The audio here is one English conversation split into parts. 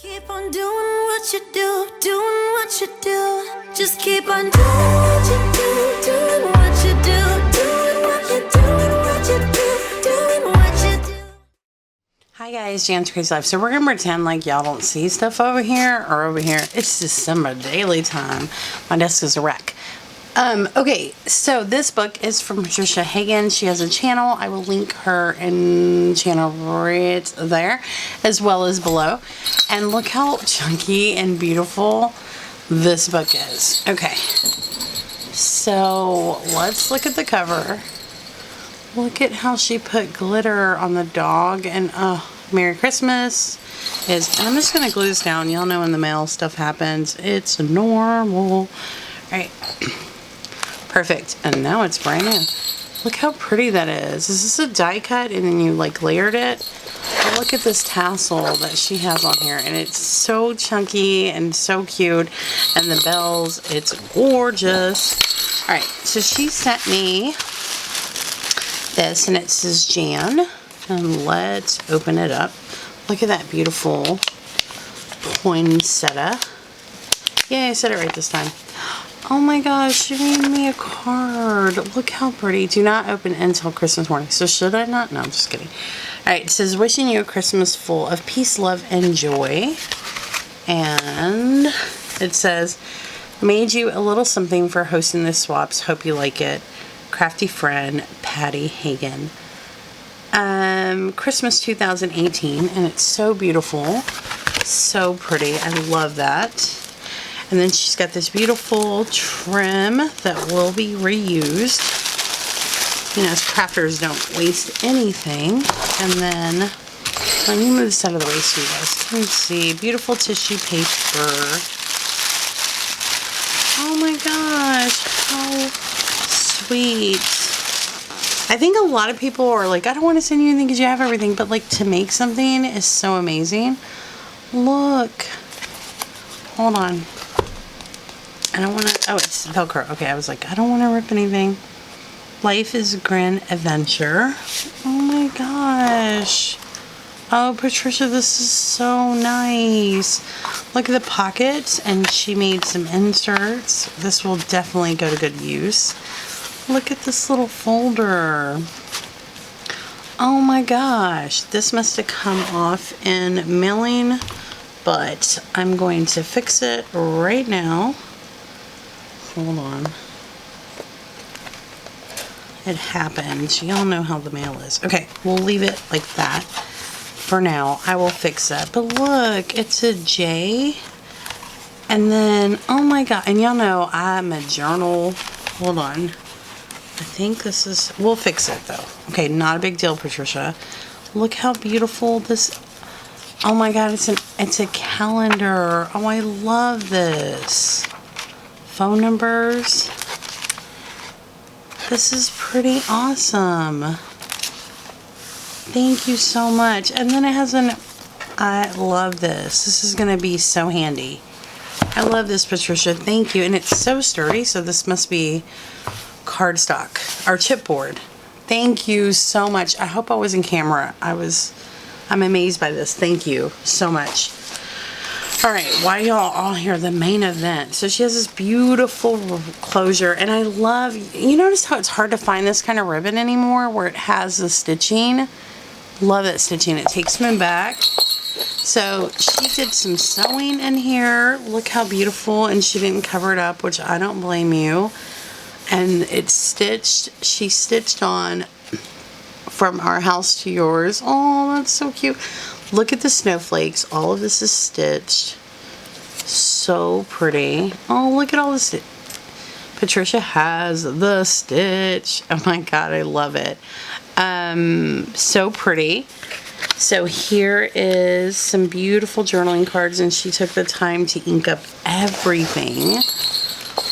Keep on doing what you do, doing what you do. Just keep on doing what you do, doing what you do, doing what you do, what you do, doing what you do. Hi guys, JanscrazyLife. So we're gonna pretend like y'all don't see stuff over here or over here. It's December daily time. My desk is a wreck. Okay, so this book is from Patricia Hagan. She has a channel. I will link her in channel right there, as well as below. And look how chunky and beautiful this book is. Okay, so let's look at the cover. Look at how she put glitter on the dog, and Merry Christmas is, and I'm just gonna glue this down. Y'all know when the mail stuff happens, it's normal. All right. Perfect. And now it's brand new. Look how pretty that is. Is this a die cut and then you like layered it? But look at this tassel that she has on here, and it's so chunky and so cute. And the bells, it's gorgeous. Alright, so she sent me this, and it says Jan. And let's open it up. Look at that beautiful poinsettia. Yay, I said it right this time. Oh my gosh, she made me a card. Look how pretty. Do not open until Christmas morning. So should I not? No, I'm just kidding. Alright, it says, wishing you a Christmas full of peace, love, and joy. And it says, made you a little something for hosting the swaps. Hope you like it. Crafty friend, Patty Hagan. Christmas 2018. And it's so beautiful. So pretty. I love that. And then she's got this beautiful trim that will be reused. You know, as crafters don't waste anything. And then, let me move this out of the way so you guys can see. Beautiful tissue paper. Oh my gosh, how sweet. I think a lot of people are like, I don't want to send you anything because you have everything. But like, to make something is so amazing. Look. Hold on. I don't want to, oh, it's Velcro. Okay, I was like, I don't want to rip anything. Life is a grand adventure. Oh my gosh. Oh, Patricia, this is so nice. Look at the pockets, and she made some inserts. This will definitely go to good use. Look at this little folder. Oh my gosh. This must have come off in mailing, but I'm going to fix it right now. Hold on. It happened. Y'all know how the mail is. Okay, we'll leave it like that for now. I will fix that. But look, it's a J. And then, oh my god. And y'all know I'm a journal. Hold on. I think this is, we'll fix it though. Okay, not a big deal, Patricia. Look how beautiful this, oh my god, it's a calendar. Oh, I love this. Phone numbers. This is pretty awesome. Thank you so much. And then it has I love this. This is going to be so handy. I love this, Patricia. Thank you. And it's so sturdy, so this must be cardstock or chipboard. Thank you so much. I hope I was in camera. I'm amazed by this. Thank you so much. Alright, why y'all all here? The main event. So she has this beautiful closure, and I love, you notice how it's hard to find this kind of ribbon anymore where it has the stitching? Love that stitching. It takes me back. So she did some sewing in here. Look how beautiful, and she didn't cover it up, which I don't blame you. And it's stitched, she stitched on from our house to yours. Oh, that's so cute. Look at the snowflakes. All of this is stitched. So pretty. Oh, look at all this. Patricia has the stitch. Oh my god, I love it. So pretty. So here is some beautiful journaling cards, and she took the time to ink up everything.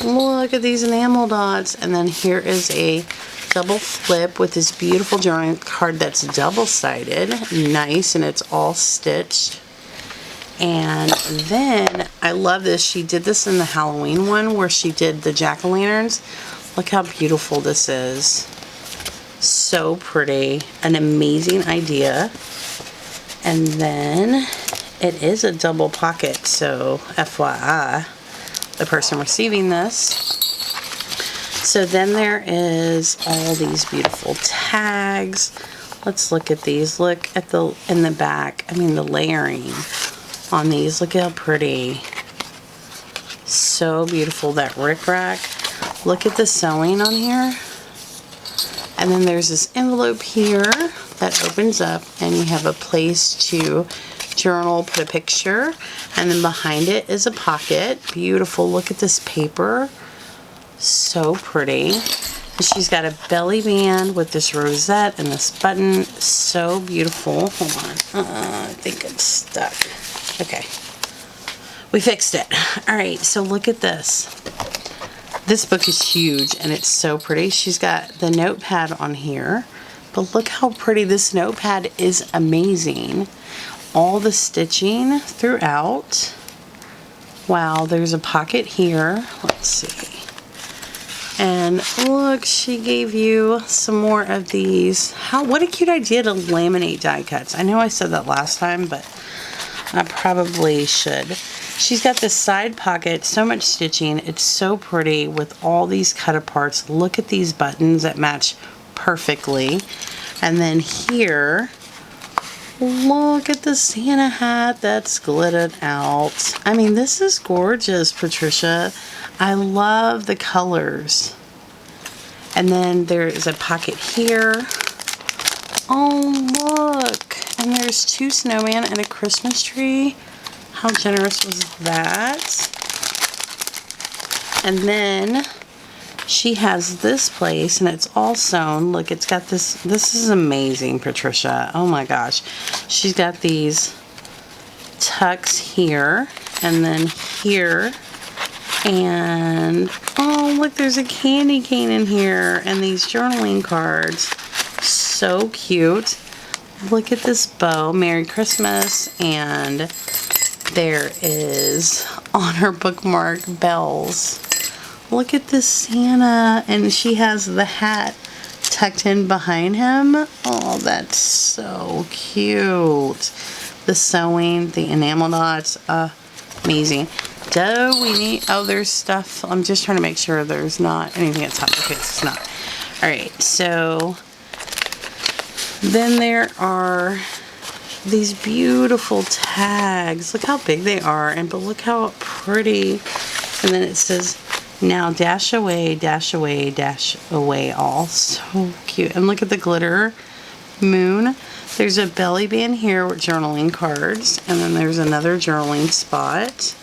Look at these enamel dots. And then here is a double flip with this beautiful journaling card that's double-sided. Nice, and it's all stitched. And then, I love this. She did this in the Halloween one where she did the jack-o'-lanterns. Look how beautiful this is. So pretty. An amazing idea. And then it is a double pocket, so FYI, the person receiving this. So then there is all these beautiful tags. Let's look at these. Look at in the back. I mean, the layering on these. Look how pretty. So beautiful, that rickrack. Look at the sewing on here. And then there's this envelope here that opens up, and you have a place to journal, put a picture, and then behind it is a pocket. Beautiful. Look at this paper. So pretty. And she's got a belly band with this rosette and this button. So beautiful. Hold on. I think it's stuck. Okay. We fixed it. Alright, so look at this. This book is huge and it's so pretty. She's got the notepad on here. But look how pretty this notepad is. Amazing. All the stitching throughout. Wow, there's a pocket here. Let's see. And look, she gave you some more of these. What a cute idea to laminate die cuts. I know I said that last time, but I probably should. She's got this side pocket, so much stitching. It's so pretty with all these cut aparts. Look at these buttons that match perfectly. And then here, look at the Santa hat that's glittered out. I mean, this is gorgeous, Patricia. I love the colors. And then there is a pocket here. Oh, look. And there's 2 snowmen and a Christmas tree. How generous was that? And then she has this place, and it's all sewn. Look, it's got this. This is amazing, Patricia. Oh my gosh. She's got these tucks here, and then here. And oh, look, there's a candy cane in here, and these journaling cards. So cute. Look at this bow. Merry Christmas. And there is on her bookmark bells. Look at this Santa, and she has the hat tucked in behind him. Oh, that's so cute. The sewing, the enamel dots, amazing. Oh, there's stuff. I'm just trying to make sure there's not anything at top. Okay, it's not. Alright, so then there are these beautiful tags. Look how big they are, but look how pretty. And then it says, now dash away, dash away, dash away all. So cute. And look at the glitter moon. There's a belly band here with journaling cards, and then there's another journaling spot.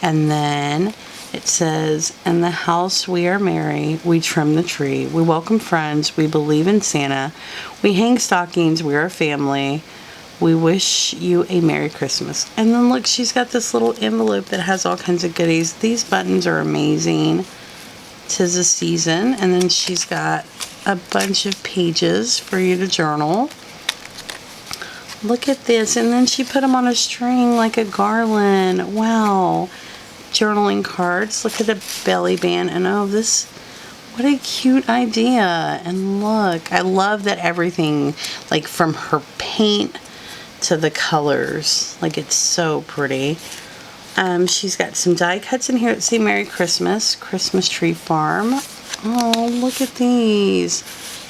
And then it says, in the house we are merry, we trim the tree, we welcome friends, we believe in Santa, we hang stockings, we're a family, we wish you a Merry Christmas. And then look, she's got this little envelope that has all kinds of goodies. These buttons are amazing. 'Tis a season. And then she's got a bunch of pages for you to journal. Look at this. And then she put them on a string like a garland. Wow. Journaling cards. Look at the belly band. And oh, this, what a cute idea. And look, I love that everything, like from her paint to the colors, like it's so pretty. She's got some die cuts in here that say Merry Christmas, Christmas Tree Farm. Oh, look at these.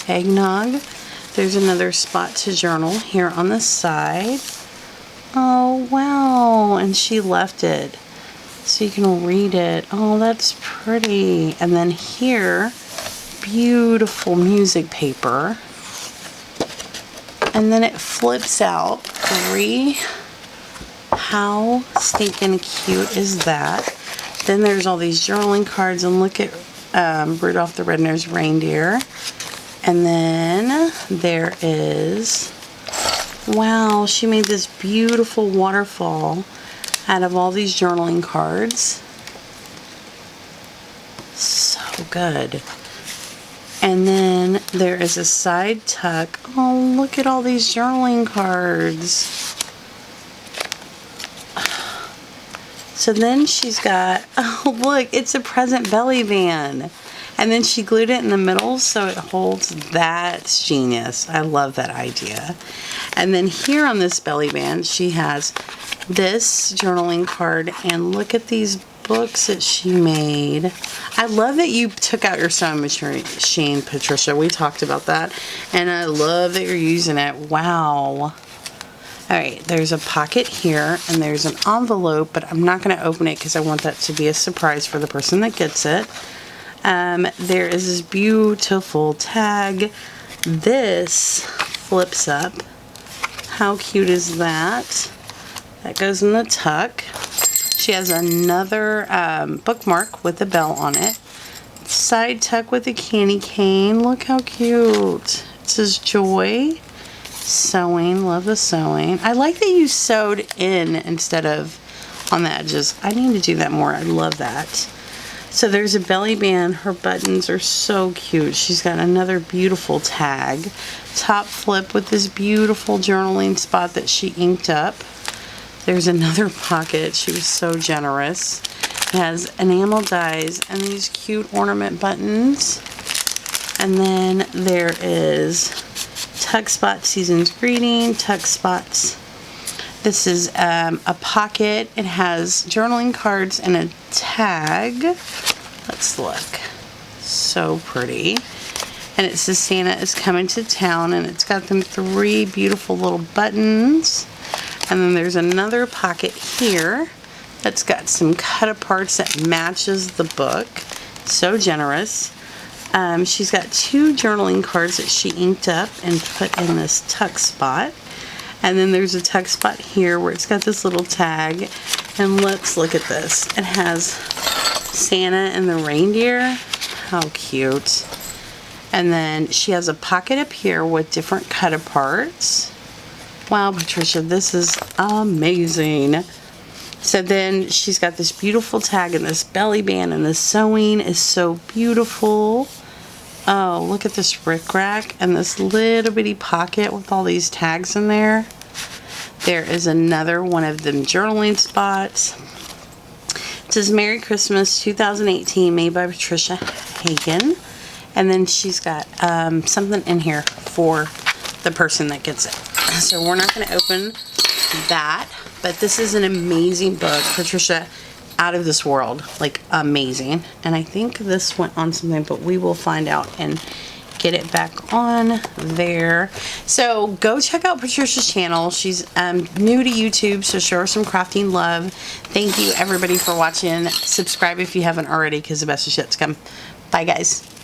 Eggnog. There's another spot to journal here on the side. Oh, wow. And she left it so you can read it. Oh, that's pretty. And then here, beautiful music paper. And then it flips out. How stinking cute is that? Then there's all these journaling cards, and look at Rudolph the Red-Nosed Reindeer. And then there is, wow, she made this beautiful waterfall out of all these journaling cards. So good. And then there is a side tuck. Oh, look at all these journaling cards. So then she's got, oh look, it's a present belly band. And then she glued it in the middle so it holds. That's genius. I love that idea. And then here on this belly band, she has this journaling card, and look at these books that she made. I love that you took out your sewing machine, Patricia. We talked about that, and I love that you're using it. Wow. Alright, there's a pocket here, and there's an envelope, but I'm not going to open it because I want that to be a surprise for the person that gets it. There is this beautiful tag. This flips up. How cute is that? That goes in the tuck. She has another bookmark with a bell on it. Side tuck with a candy cane. Look how cute. It says Joy. Sewing. Love the sewing. I like that you sewed in instead of on the edges. I need to do that more. I love that. So there's a belly band. Her buttons are so cute. She's got another beautiful tag. Top flip with this beautiful journaling spot that she inked up. There's another pocket. She was so generous. It has enamel dies and these cute ornament buttons. And then there is Tuck Spot Season's Greeting, Tuck Spots. This is a pocket. It has journaling cards and a tag. Let's look. So pretty. And it says Santa is coming to town, and it's got them 3 beautiful little buttons. And then there's another pocket here that's got some cut aparts that matches the book. So generous. She's got 2 journaling cards that she inked up and put in this tuck spot. And then there's a tuck spot here where it's got this little tag. And let's look at this. It has Santa and the reindeer. How cute. And then she has a pocket up here with different cut aparts. Wow, Patricia, this is amazing. So then she's got this beautiful tag and this belly band, and the sewing is so beautiful. Oh, look at this rickrack and this little bitty pocket with all these tags in there. There is another one of them journaling spots. It says Merry Christmas 2018, made by Patricia Hagan. And then she's got something in here for the person that gets it. So we're not going to open that, but this is an amazing book. Patricia, out of this world, like amazing. And I think this went on something, but we will find out and get it back on there. So go check out Patricia's channel. She's new to YouTube, so show her some crafting love. Thank you everybody for watching. Subscribe if you haven't already, because the best of shit's come. Bye guys.